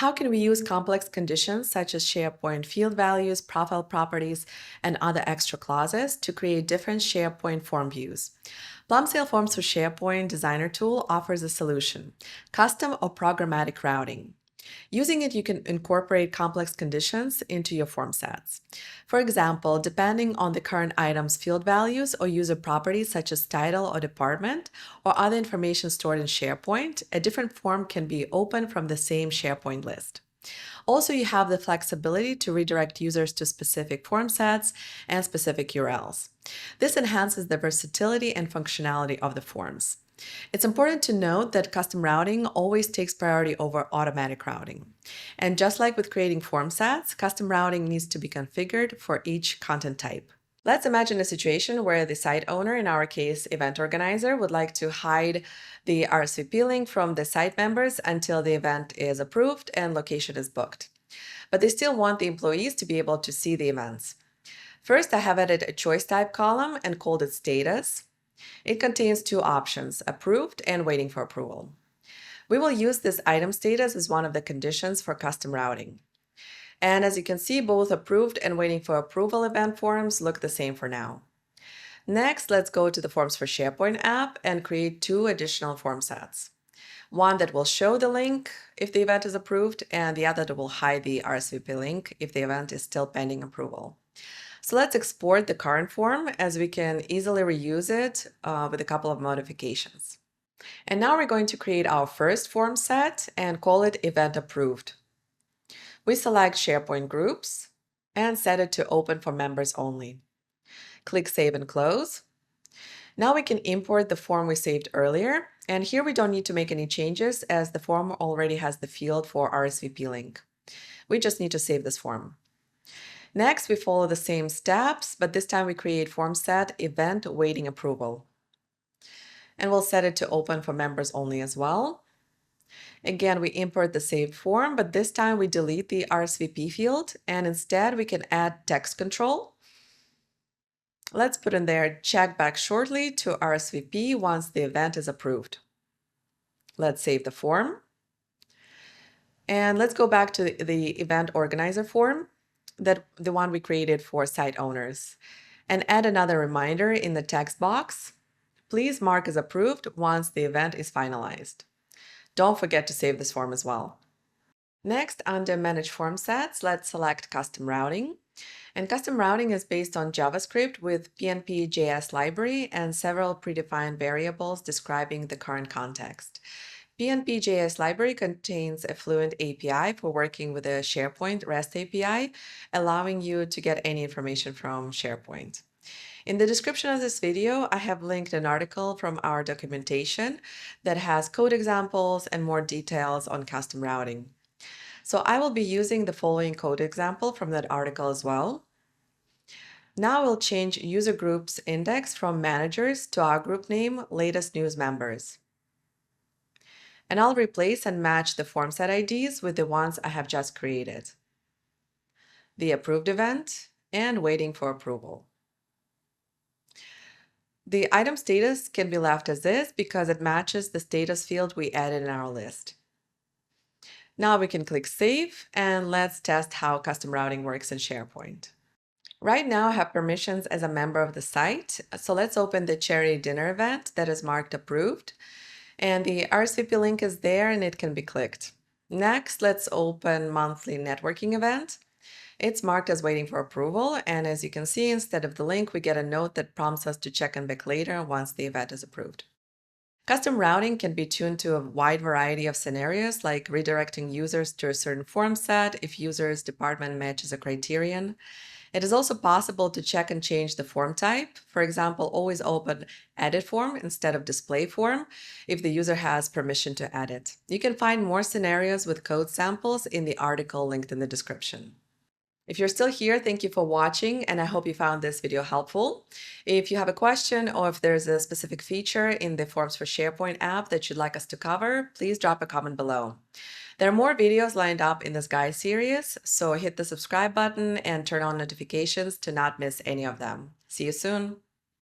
How can we use complex conditions such as SharePoint field values, profile properties, and other extra clauses to create different SharePoint form views? Plumsail Forms for SharePoint Designer tool offers a solution: custom or programmatic routing. Using it, you can incorporate complex conditions into your form sets. For example, depending on the current item's field values or user properties such as title or department or other information stored in SharePoint, a different form can be opened from the same SharePoint list. Also, you have the flexibility to redirect users to specific form sets and specific URLs. This enhances the versatility and functionality of the forms. It's important to note that custom routing always takes priority over automatic routing. And just like with creating form sets, custom routing needs to be configured for each content type. Let's imagine a situation where the site owner, in our case, event organizer, would like to hide the RSVP link from the site members until the event is approved and location is booked. But they still want the employees to be able to see the events. First, I have added a choice type column and called it status. It contains two options: approved and waiting for approval. We will use this item status as one of the conditions for custom routing. And as you can see, both approved and waiting for approval event forms look the same for now. Next, let's go to the Forms for SharePoint app and create two additional form sets. One that will show the link if the event is approved, and the other that will hide the RSVP link if the event is still pending approval. So let's export the current form, as we can easily reuse it with a couple of modifications. And now we're going to create our first form set and call it Event Approved. We select SharePoint Groups and set it to Open for Members Only. Click Save and Close. Now we can import the form we saved earlier, and here we don't need to make any changes as the form already has the field for RSVP link. We just need to save this form. Next, we follow the same steps, but this time we create form set Event Waiting Approval. And we'll set it to Open for Members Only as well. Again, we import the saved form, but this time we delete the RSVP field, and instead we can add text control. Let's put in there check back shortly to RSVP once the event is approved. Let's save the form. And let's go back to the event organizer form, the one we created for site owners, and add another reminder in the text box. Please mark as approved once the event is finalized. Don't forget to save this form as well. Next, under Manage Form Sets, let's select Custom Routing. And custom routing is based on JavaScript with PNP.js library and several predefined variables describing the current context. PNP.js library contains a Fluent API for working with a SharePoint REST API, allowing you to get any information from SharePoint. In the description of this video, I have linked an article from our documentation that has code examples and more details on custom routing. So I will be using the following code example from that article as well. Now we'll change user groups index from managers to our group name, latest news members. And I'll replace and match the form set IDs with the ones I have just created: the approved event and waiting for approval. The item status can be left as is because it matches the status field we added in our list. Now we can click Save, and let's test how custom routing works in SharePoint. Right now I have permissions as a member of the site, so let's open the charity dinner event that is marked approved, and the RSVP link is there and it can be clicked. Next, let's open monthly networking event. It's marked as waiting for approval, and as you can see, instead of the link, we get a note that prompts us to check in back later once the event is approved. Custom routing can be tuned to a wide variety of scenarios, like redirecting users to a certain form set if users' department matches a criterion. It is also possible to check and change the form type. For example, always open Edit Form instead of Display Form if the user has permission to edit. You can find more scenarios with code samples in the article linked in the description. If you're still here, thank you for watching, and I hope you found this video helpful. If you have a question or if there's a specific feature in the Forms for SharePoint app that you'd like us to cover, please drop a comment below. There are more videos lined up in this guide series, so hit the subscribe button and turn on notifications to not miss any of them. See you soon!